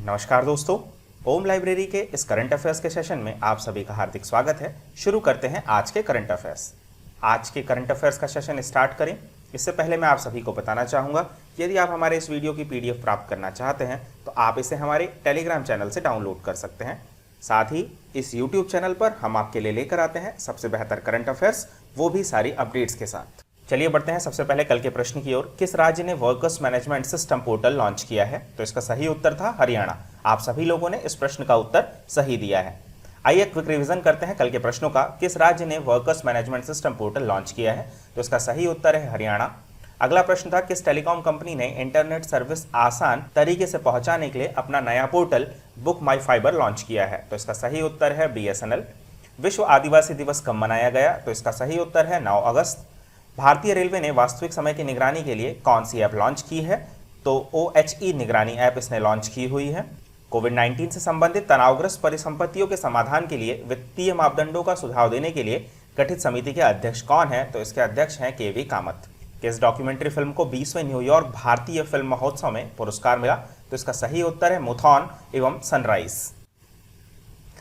नमस्कार दोस्तों, ओम लाइब्रेरी के इस करंट अफेयर्स के सेशन में आप सभी का हार्दिक स्वागत है। शुरू करते हैं आज के करंट अफेयर्स। आज के करंट अफेयर्स का सेशन स्टार्ट करें इससे पहले मैं आप सभी को बताना चाहूँगा, यदि आप हमारे इस वीडियो की PDF प्राप्त करना चाहते हैं तो आप इसे हमारे टेलीग्राम चैनल से डाउनलोड कर सकते हैं। साथ ही इस YouTube चैनल पर हम आपके लिए लेकर आते हैं सबसे बेहतर करंट अफेयर्स, वो भी सारी अपडेट्स के साथ। चलिए बढ़ते हैं सबसे पहले कल के प्रश्न की ओर। किस राज्य ने workers management system portal launch किया है? तो इसका सही उत्तर था हरियाणा। आप सभी लोगों ने इस प्रश्न का उत्तर सही दिया है। आइए क्विक रिवीजन करते हैं कल के प्रश्नों का। किस राज्य ने workers management system portal launch किया है? तो इसका सही उत्तर है हरियाणा। अगला प्रश्न था, किस टेलीकॉम कंपनी ने इंटरनेट सर्विस आसान तरीके से पहुंचाने के लिए अपना नया पोर्टल बुक माई फाइबर लॉन्च किया है? तो इसका सही उत्तर है BSNL। विश्व आदिवासी दिवस कब मनाया गया? तो इसका सही उत्तर है 9 अगस्त। भारतीय रेलवे ने वास्तविक समय की निगरानी के लिए कौन सी ऐप लॉन्च की है? तो OHE निगरानी ऐप इसने लॉन्च की हुई है। कोविड-19 से संबंधित तनावग्रस्त परिसंपत्तियों के समाधान के लिए वित्तीय मापदंडों का सुझाव देने के लिए गठित समिति के अध्यक्ष कौन है? तो इसके अध्यक्ष हैं KV कामत। किस डॉक्यूमेंट्री फिल्म को 20वें न्यूयॉर्क भारतीय फिल्म महोत्सव में पुरस्कार मिला? तो इसका सही उत्तर है मुथॉन एवं सनराइज।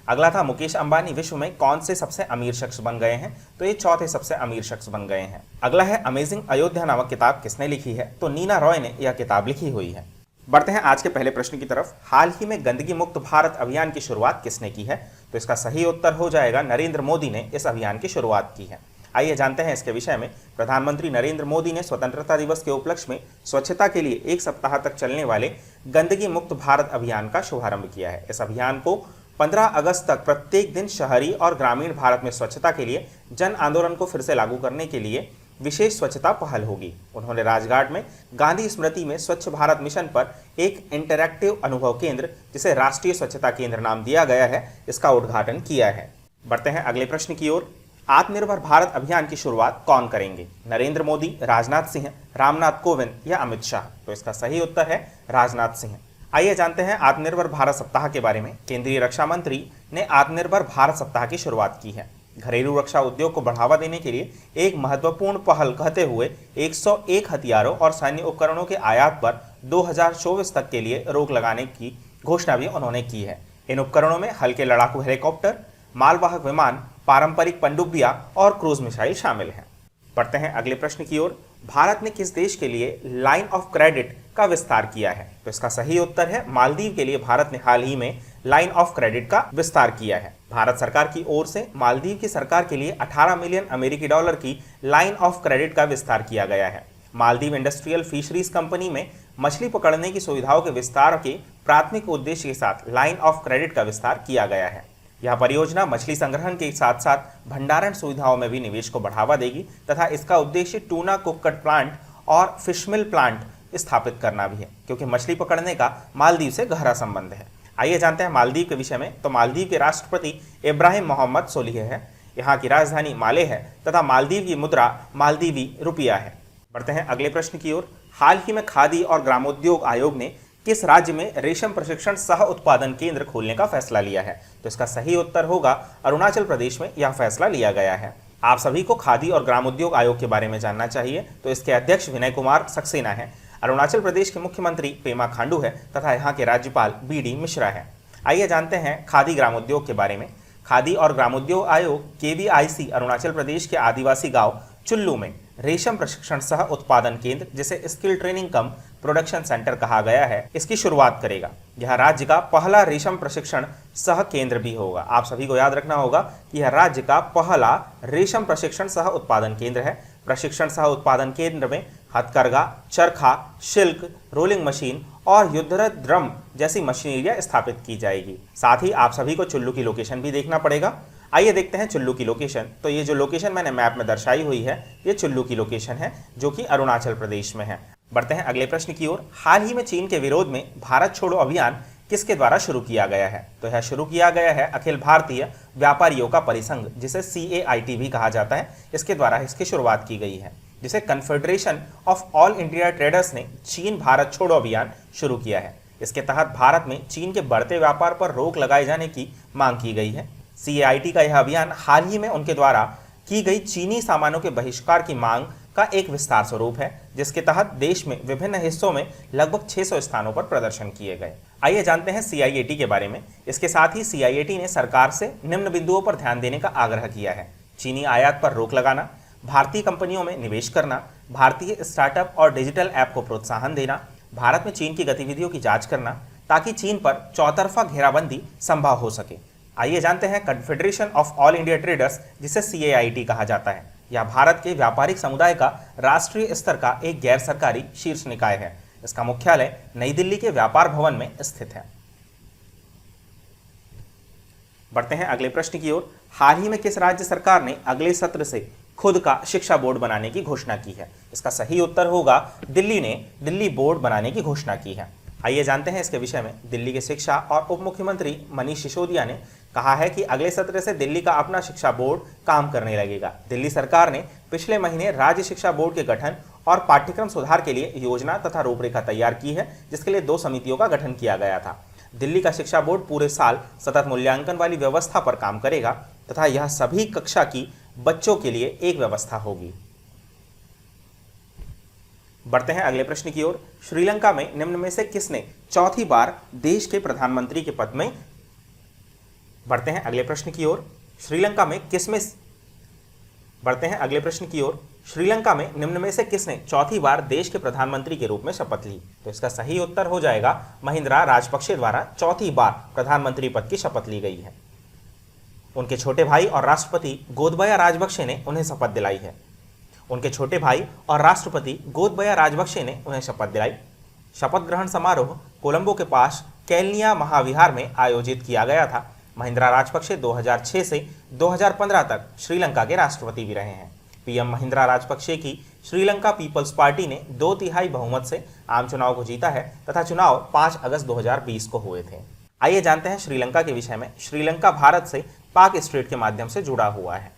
अगला था, मुकेश अंबानी विश्व में कौन से सबसे अमीर शख्स बन गए हैं? तो ये चौथे सबसे अमीर शख्स बन गए हैं। अगला है, अमेजिंग अयोध्या नामक किताब किसने लिखी है? तो नीना रॉय ने यह किताब लिखी हुई है। बढ़ते हैं आज के पहले प्रश्न की तरफ। हाल ही में गंदगी मुक्त भारत अभियान की शुरुआत किसने की है? तो इसका सही उत्तर हो जाएगा नरेंद्र मोदी ने इस अभियान की शुरुआत की है। आइए जानते हैं इसके विषय में। प्रधानमंत्री नरेंद्र मोदी ने स्वतंत्रता दिवस के उपलक्ष्य में स्वच्छता के लिए 1 सप्ताह तक चलने वाले गंदगी मुक्त भारत अभियान का शुभारंभ किया है। इस अभियान को 15 अगस्त तक प्रत्येक दिन शहरी और ग्रामीण भारत में स्वच्छता के लिए जन आंदोलन को फिर से लागू करने के लिए विशेष स्वच्छता पहल होगी। उन्होंने राजघाट में गांधी स्मृति में स्वच्छ भारत मिशन पर एक इंटरैक्टिव अनुभव केंद्र, जिसे राष्ट्रीय स्वच्छता केंद्र नाम दिया गया है, इसका उद्घाटन किया है। बढ़ते हैं अगले प्रश्न की ओर। आत्मनिर्भर भारत अभियान की शुरुआत कौन करेंगे? नरेंद्र मोदी, राजनाथ सिंह, रामनाथ कोविंद या अमित शाह? तो इसका सही उत्तर है राजनाथ सिंह। आइए जानते हैं आत्मनिर्भर भारत सप्ताह के बारे में। केंद्रीय रक्षा मंत्री ने आत्मनिर्भर भारत सप्ताह की शुरुआत की है। घरेलू रक्षा उद्योग को बढ़ावा देने के लिए एक महत्वपूर्ण पहल कहते हुए 101 हथियारों और सैन्य उपकरणों के आयात पर 2024 तक के लिए रोक लगाने की घोषणा भी उन्होंने की है। इन उपकरणों में हल्के लड़ाकू हेलीकॉप्टर, मालवाहक विमान, पारंपरिक पनडुब्बियां और क्रूज मिसाइल शामिल हैं। बढ़ते हैं अगले प्रश्न की ओर। भारत ने किस देश के लिए लाइन ऑफ क्रेडिट का विस्तार किया है? तो इसका सही उत्तर है मालदीव के लिए भारत ने हाल ही में लाइन ऑफ क्रेडिट का विस्तार किया है। भारत सरकार की ओर से मालदीव की सरकार के लिए 18 मिलियन अमेरिकी डॉलर की लाइन ऑफ क्रेडिट का विस्तार किया गया है। मालदीव इंडस्ट्रियल फिशरीज कंपनी में मछली पकड़ने की सुविधाओं के विस्तार के प्राथमिक उद्देश्य के साथ लाइन ऑफ क्रेडिट का विस्तार किया गया है। यह परियोजना मछली संग्रहण के साथ साथ भंडारण सुविधाओं में भी निवेश को बढ़ावा देगी तथा इसका उद्देश्य टूना कुक्कट प्लांट और फिशमिल प्लांट स्थापित करना भी है, क्योंकि मछली पकड़ने का मालदीव से गहरा संबंध है। आइए जानते हैं मालदीव के विषय में। तो मालदीव के राष्ट्रपति इब्राहिम मोहम्मद सोलिह है। यहाँ की राजधानी माले है तथा मालदीव की मुद्रा मालदीवी रुपया है। बढ़ते हैं अगले प्रश्न की ओर। हाल ही में खादी और ग्रामोद्योग आयोग ने किस राज्य में रेशम प्रशिक्षण सह उत्पादन केंद्र खोलने का फैसला लिया है? तो इसका सही उत्तर होगा अरुणाचल प्रदेश में यह फैसला लिया गया है। आप सभी को खादी और ग्रामोद्योग आयोग के बारे में जानना चाहिए, तो इसके अध्यक्ष विनय कुमार सक्सेना है। अरुणाचल प्रदेश के मुख्यमंत्री पेमा खांडू है तथा यहाँ के राज्यपाल BD मिश्रा है। आइए जानते हैं खादी ग्रामोद्योग के बारे में। खादी और ग्रामोद्योग आयोग KVIC अरुणाचल प्रदेश के आदिवासी गांव चुल्लू में रेशम प्रशिक्षण सह उत्पादन केंद्र, जिसे स्किल ट्रेनिंग कम प्रोडक्शन सेंटर कहा गया है, इसकी शुरुआत करेगा। यह राज्य का पहला रेशम प्रशिक्षण सह केंद्र भी होगा। आप सभी को याद रखना होगा कि यह राज्य का पहला रेशम प्रशिक्षण सह उत्पादन केंद्र है। प्रशिक्षण सह उत्पादन केंद्र में हथकरघा, चरखा, शिल्क, रोलिंग मशीन और युद्धरत ड्रम जैसी मशीनरियां स्थापित की जाएगी। साथ ही आप सभी को चुल्लू की लोकेशन भी देखना पड़ेगा। आइए देखते हैं चुल्लू की लोकेशन। तो ये जो लोकेशन मैंने मैप में दर्शाई हुई है, ये चुल्लू की लोकेशन है, जो कि अरुणाचल प्रदेश में है। बढ़ते हैं अगले प्रश्न की ओर। हाल ही में चीन के विरोध में भारत छोड़ो अभियान किसके द्वारा शुरू किया गया है? तो यह शुरू किया गया है अखिल भारतीय व्यापारियों का परिसंघ, जिसे CAIT भी कहा जाता है, इसके द्वारा इसकी शुरुआत की गई है, जिसे confederation of all India traders ने चीन भारत छोड़ो अभियान शुरू किया है। इसके तहत भारत में चीन के बढ़ते व्यापार पर रोक लगाए जाने की मांग की गई है। CAIT का यह अभियान हाल ही में उनके द्वारा की गई चीनी सामानों के बहिष्कार की मांग का एक विस्तार स्वरूप है, जिसके तहत देश में विभिन्न हिस्सों में लगभग 600 स्थानों पर प्रदर्शन किए गए। आइए जानते हैं CIAT के बारे में। इसके साथ ही CIAT ने सरकार से निम्न बिंदुओं पर ध्यान देने का आग्रह किया है। चीनी आयात पर रोक लगाना, भारतीय कंपनियों में निवेश करना, भारतीय स्टार्टअप और डिजिटल ऐप को प्रोत्साहन देना, भारत में चीन की गतिविधियों की जांच करना ताकि चीन पर चौतरफा घेराबंदी संभव हो सके। आइए जानते हैं confederation of all India traders, जिसे CAIT कहा जाता है, यह भारत के व्यापारिक समुदाय का राष्ट्रीय स्तर का एक गैर सरकारी शीर्ष निकाय है। इसका मुख्यालय नई दिल्ली के व्यापार भवन में स्थित है। बढ़ते हैं अगले प्रश्न की ओर। हाल ही में किस राज्य सरकार ने अगले सत्र से खुद का शिक्षा बोर्ड बनाने की घोषणा की है? इसका सही उत्तर होगा दिल्ली ने दिल्ली बोर्ड बनाने की घोषणा की है। आइए जानते हैं इसके विषय में। दिल्ली के शिक्षा और उप मुख्यमंत्री मनीष सिसोदिया ने कहा है कि अगले सत्र से दिल्ली का अपना शिक्षा बोर्ड काम करने लगेगा। दिल्ली सरकार ने पिछले महीने राज्य शिक्षा बोर्ड के गठन और पाठ्यक्रम सुधार के लिए योजना तथा रूपरेखा तैयार की है, जिसके लिए 2 समितियों का गठन किया गया था। दिल्ली का शिक्षा बोर्ड पूरे साल सतत मूल्यांकन वाली व्यवस्था पर काम करेगा तथा यह सभी कक्षा की बच्चों के लिए एक व्यवस्था होगी। बढ़ते हैं अगले प्रश्न की ओर। श्रीलंका में निम्न में से किसने चौथी बार देश के प्रधानमंत्री के पद में बढ़ते हैं अगले प्रश्न की ओर। श्रीलंका में श्रीलंका में निम्न में से किसने चौथी बार देश के प्रधानमंत्री के रूप में शपथ ली? तो इसका सही उत्तर हो जाएगा महिंद्रा राजपक्षे द्वारा चौथी बार प्रधानमंत्री पद की शपथ ली गई है। उनके छोटे भाई और राष्ट्रपति गोतबाया राजपक्षे ने उन्हें शपथ दिलाई है। शपथ दिलाई। शपथ ग्रहण समारोह कोलंबो के पास कैलनिया महाविहार में आयोजित किया गया था। महिंद्रा राजपक्षे 2006 से 2015 तक श्रीलंका के राष्ट्रपति भी रहे हैं। PM महिंद्रा राजपक्षे की श्रीलंका पीपल्स पार्टी ने 2/3 बहुमत से आम चुनाव को जीता है तथा चुनाव 5 अगस्त 2020 को हुए थे। आइए जानते हैं श्रीलंका के विषय में। श्रीलंका भारत से पाक स्ट्रेट के माध्यम से जुड़ा हुआ है।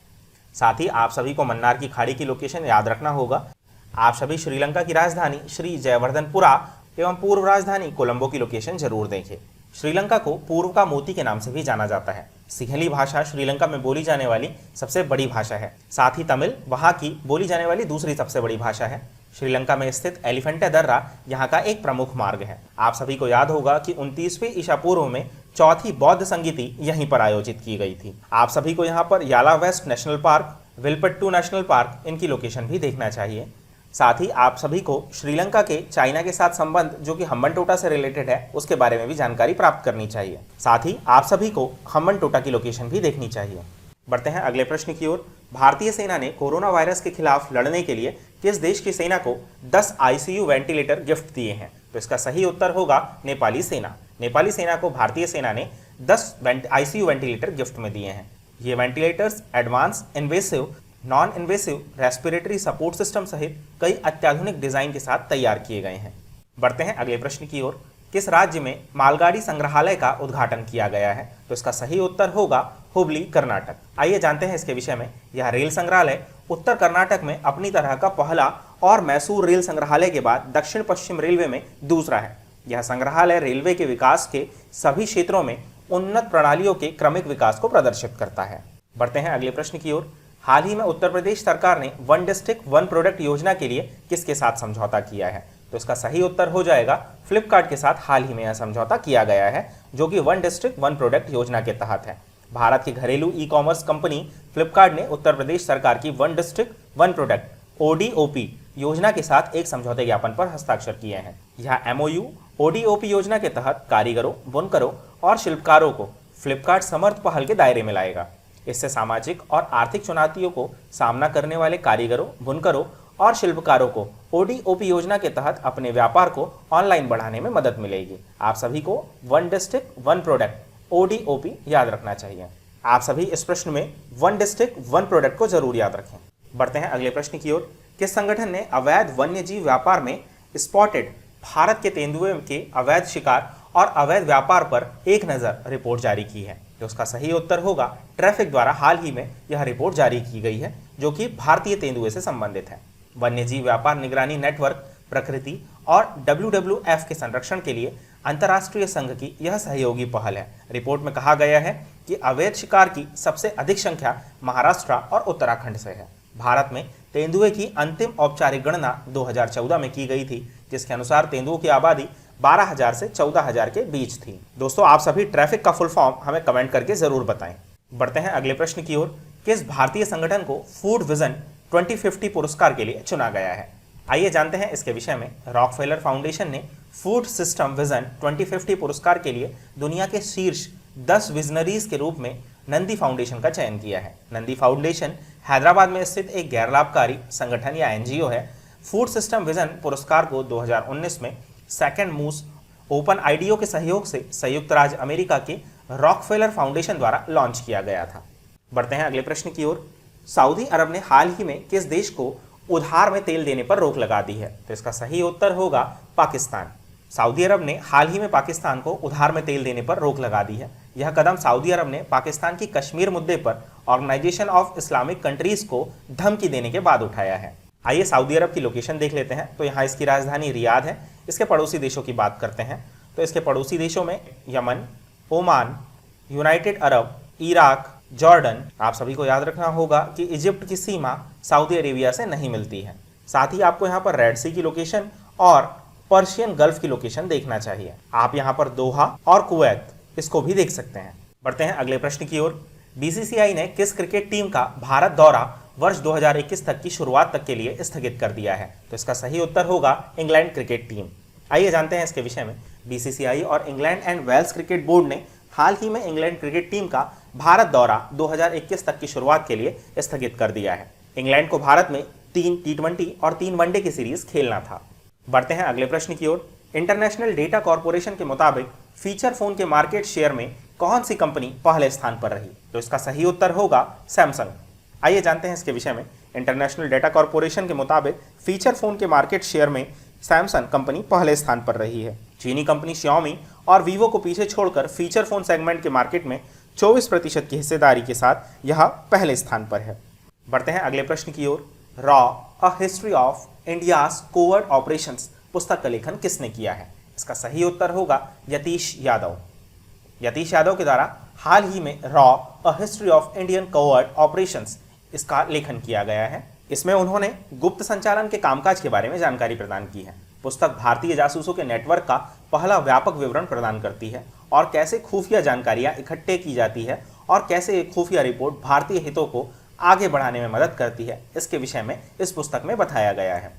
साथ ही आप सभी को मन्नार की खाड़ी की लोकेशन याद रखना होगा। आप सभी श्रीलंका की राजधानी श्री जयवर्धनपुरा एवं पूर्व राजधानी कोलंबो की लोकेशन जरूर देखें। श्रीलंका को पूर्व का मोती के नाम से भी जाना जाता है। सिंहली भाषा श्रीलंका में बोली जाने वाली सबसे बड़ी भाषा है। साथ ही तमिल वहाँ की बोली जाने वाली दूसरी सबसे बड़ी भाषा है। श्रीलंका में स्थित एलिफेंटा दर्रा यहाँ का एक प्रमुख मार्ग है। आप सभी को याद होगा कि 29वें ईसा पूर्व में चौथी बौद्ध संगीति यहीं पर आयोजित की गई थी। आप सभी को यहाँ पर Yala west national park, Wilpattu national park, इनकी लोकेशन भी देखना चाहिए। साथ ही आप सभी को श्रीलंका के चाइना के साथ संबंध जो कि हम्बनटोटा से रिलेटेड है उसके बारे में भी जानकारी प्राप्त करनी चाहिए। साथ ही आप सभी को हम्बनटोटा की लोकेशन भी देखनी चाहिए। बढ़ते हैं अगले प्रश्न की ओर। भारतीय सेना ने कोरोना वायरस के खिलाफ लड़ने के लिए किस देश की सेना को 10 ICU वेंटिलेटर गिफ्ट दिए हैं? तो इसका सही उत्तर होगा नेपाली सेना। नेपाली सेना को भारतीय सेना ने 10 ICU वेंटिलेटर गिफ्ट में दिए हैं। ये ventilators advance invasive, non invasive respiratory support system सहित कई अत्याधुनिक डिजाइन के साथ तैयार किए गए हैं। बढ़ते हैं अगले प्रश्न की ओर। किस राज्य में मालगाड़ी संग्रहालय का उद्घाटन किया गया है? तो इसका सही उत्तर होगा हुबली, कर्नाटक। आइए जानते हैं इसके विषय में। यह रेल संग्रहालय उत्तर कर्नाटक में अपनी तरह का पहला और मैसूर रेल संग्रहालय के बाद दक्षिण पश्चिम रेलवे में दूसरा है। यह संग्रहालय रेलवे के विकास के सभी क्षेत्रों में उन्नत प्रणालियों के क्रमिक विकास को प्रदर्शित करता है। बढ़ते हैं अगले प्रश्न की ओर। हाल ही में उत्तर प्रदेश सरकार ने 1 डिस्ट्रिक्ट 1 प्रोडक्ट योजना के लिए किसके साथ समझौता किया है? तो इसका सही उत्तर हो जाएगा फ्लिपकार्ट के साथ हाल ही में यह समझौता किया गया है, जो कि 1 डिस्ट्रिक्ट 1 प्रोडक्ट योजना के तहत है। भारत की घरेलू ई-कॉमर्स कंपनी फ्लिपकार्ट ने उत्तर प्रदेश सरकार की 1 डिस्ट्रिक्ट 1 प्रोडक्ट ODOP योजना के साथ एक समझौते ज्ञापन पर हस्ताक्षर किए हैं। यह MOU ODOP योजना के तहत कारीगरों, बुनकरों और शिल्पकारों को फ्लिपकार्ट समर्थ पहल के दायरे में लाएगा। इससे सामाजिक और आर्थिक चुनौतियों को सामना करने वाले कारीगरों, बुनकरों और शिल्पकारों को ODOP योजना के तहत अपने व्यापार को ऑनलाइन बढ़ाने में मदद मिलेगी। आप सभी को 1 डिस्ट्रिक्ट 1 प्रोडक्ट ODOP याद रखना चाहिए। आप सभी इस प्रश्न में 1 डिस्ट्रिक्ट 1 प्रोडक्ट को जरूर याद रखें। बढ़ते हैं अगले प्रश्न की ओर। किस संगठन ने अवैध वन्यजीव व्यापार में स्पॉटेड भारत के तेंदुए के अवैध शिकार और अवैध व्यापार पर एक नज़र रिपोर्ट जारी की है? तो उसका सही उत्तर होगा ट्रैफिक द्वारा हाल ही में यह रिपोर्ट जारी की गई है, जो कि भारतीय तेंदुए से संबंधित है। वन्यजीव व्यापार निगरानी नेटवर्क प्रकृति और WWF के संरक्षण के लिए अंतर्राष्ट्रीय संघ की यह सहयोगी पहल है। रिपोर्ट में कहा गया है कि अवैध शिकार की सबसे अधिक संख्या महाराष्ट्र और उत्तराखंड से है। भारत में तेंदुए की अंतिम औपचारिक गणना 2014 में की गई थी, जिसके अनुसार तेंदुओं की आबादी 12,000 से 14,000 के बीच थी। दोस्तों, आप सभी ट्रैफिक का फुल फॉर्म हमें कमेंट करके जरूर बताएं। बढ़ते हैं अगले प्रश्न की ओर। किस भारतीय संगठन को फूड विजन 2050 पुरस्कार के लिए चुना गया है? आइए जानते हैं इसके विषय में। रॉकफेलर फाउंडेशन ने फूड सिस्टम विजन 2050 पुरस्कार के लिए दुनिया के शीर्ष 10 विजनरीज के रूप में नंदी फाउंडेशन का चयन किया है। नंदी फाउंडेशन हैदराबाद में स्थित एक गैर लाभकारी संगठन या एनजीओ है। फूड सिस्टम विजन पुरस्कार को 2019 में सेकंड मूस ओपन आईडीओ के सहयोग से संयुक्त राज्य अमेरिका के रॉकफेलर फाउंडेशन द्वारा लॉन्च किया गया था। बढ़ते हैं अगले प्रश्न की ओर। सऊदी अरब ने हाल ही में किस देश को उधार में तेल देने पर रोक लगा दी है? तो इसका सही उत्तर होगा पाकिस्तान। सऊदी अरब ने हाल ही में पाकिस्तान को उधार में तेल देने पर रोक लगा दी है। यह कदम सऊदी अरब ने पाकिस्तान की कश्मीर मुद्दे पर ऑर्गेनाइजेशन ऑफ इस्लामिक कंट्रीज को धमकी देने के बाद उठाया है। आइए सऊदी अरब की लोकेशन देख लेते हैं। तो यहाँ इसकी राजधानी रियाद है। इसके पड़ोसी देशों की बात करते हैं तो इसके पड़ोसी देशों में Yemen, Oman, United Arab, Iraq, Jordan. आप सभी को याद रखना होगा कि इजिप्ट की सीमा सऊदी अरेबिया से नहीं मिलती है। साथ ही आपको यहाँ पर रेड सी की लोकेशन और पर्शियन गल्फ की लोकेशन देखना चाहिए। आप यहाँ पर दोहा और कुवैत इसको भी देख सकते हैं। बढ़ते हैं अगले प्रश्न की ओर। बीसीसीआई ने किस क्रिकेट टीम का भारत दौरा वर्ष 2021 तक की शुरुआत तक के लिए स्थगित कर दिया है? तो इसका सही उत्तर होगा इंग्लैंड क्रिकेट टीम। आइए जानते हैं इसके विषय में। बीसीसीआई और England and Wales cricket board ने हाल ही में इंग्लैंड क्रिकेट टीम का भारत दौरा 2021 तक की शुरुआत के लिए स्थगित कर दिया है। इंग्लैंड को भारत में 3 टी20 और 3 वनडे की सीरीज खेलना था। बढ़ते हैं अगले प्रश्न की ओर। इंटरनेशनल डेटा कॉर्पोरेशन के मुताबिक फीचर फोन के मार्केट शेयर में कौन सी कंपनी पहले स्थान पर रही? तो इसका सही उत्तर होगा सैमसंग। आइए जानते हैं इसके विषय में। इंटरनेशनल डेटा कॉर्पोरेशन के मुताबिक फीचर फोन के मार्केट शेयर में सैमसंग कंपनी पहले स्थान पर रही है। चीनी कंपनी Xiaomi और वीवो को पीछे छोड़कर फीचर फोन सेगमेंट के मार्केट में 24% की हिस्सेदारी के साथ यह पहले स्थान पर है। बढ़ते हैं अगले प्रश्न की ओर। रॉ a history of India's covert operations पुस्तक का लेखन किसने किया है? इसका सही उत्तर होगा यतीश यादव। यतीश यादव के द्वारा हाल ही में raw a history of Indian covert operations इसका लेखन किया गया है। इसमें उन्होंने गुप्त संचालन के कामकाज के बारे में जानकारी प्रदान की है। पुस्तक भारतीय जासूसों के नेटवर्क का पहला व्यापक विवरण प्रदान करती है और कैसे खुफिया जानकारियां इकट्ठे की जाती है और कैसे एक खुफिया रिपोर्ट भारतीय हितों को आगे बढ़ाने में मदद करती है, इसके विषय में इस पुस्तक में बताया गया है।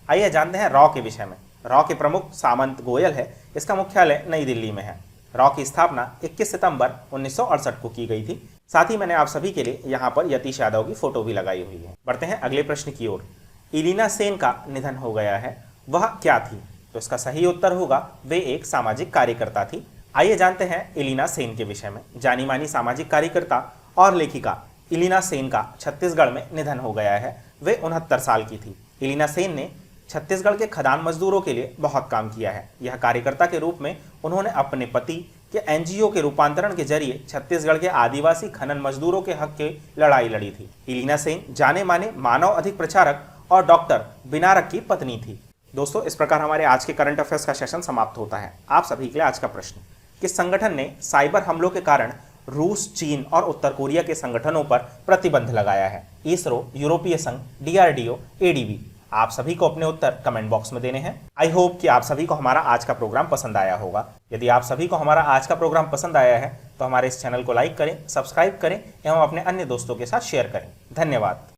आइए जानते हैं रॉ के विषय में। रॉ के प्रमुख सामंत गोयल है। इसका मुख्यालय नई दिल्ली में है। रॉ की स्थापना 21 सितंबर 1968 को की गई थी। साथ ही मैंने आप सभी के लिए यहाँ पर यतीश यादव की फोटो भी लगाई हुई है। बढ़ते हैं अगले प्रश्न की ओर। इलिना सेन का निधन हो गया है, वह क्या थी? तो इसका सही उत्तर होगा वे एक सामाजिक कार्यकर्ता थी। आइए जानते हैं इलिना सेन के विषय में। जानी मानी सामाजिक कार्यकर्ता और लेखिका इलिना सेन का छत्तीसगढ़ में निधन हो गया है। वे 69 साल की थी। इलिना सेन ने छत्तीसगढ़ के खदान मजदूरों के लिए बहुत काम किया है। यह कार्यकर्ता के रूप में उन्होंने अपने पति के एनजीओ के रूपांतरण के जरिए छत्तीसगढ़ के आदिवासी खनन मजदूरों के हक की लड़ाई लड़ी थी। इलिना सेन जाने माने मानव अधिक प्रचारक और डॉक्टर बिनारक की पत्नी थी। दोस्तों, इस प्रकार हमारे आज के करंट अफेयर्स का सेशन समाप्त होता है। आप सभी के लिए आज का प्रश्न, किस संगठन ने साइबर हमलों के कारण रूस, चीन और उत्तर कोरिया के संगठनों पर प्रतिबंध लगाया है? इसरो, यूरोपीय संघ, डीआरडीओ, एडीबी। आप सभी को अपने उत्तर कमेंट बॉक्स में देने हैं। आई होप कि आप सभी को हमारा आज का प्रोग्राम पसंद आया होगा। यदि आप सभी को हमारा आज का प्रोग्राम पसंद आया है तो हमारे इस चैनल को लाइक करें, सब्सक्राइब करें एवं अपने अन्य दोस्तों के साथ शेयर करें। धन्यवाद।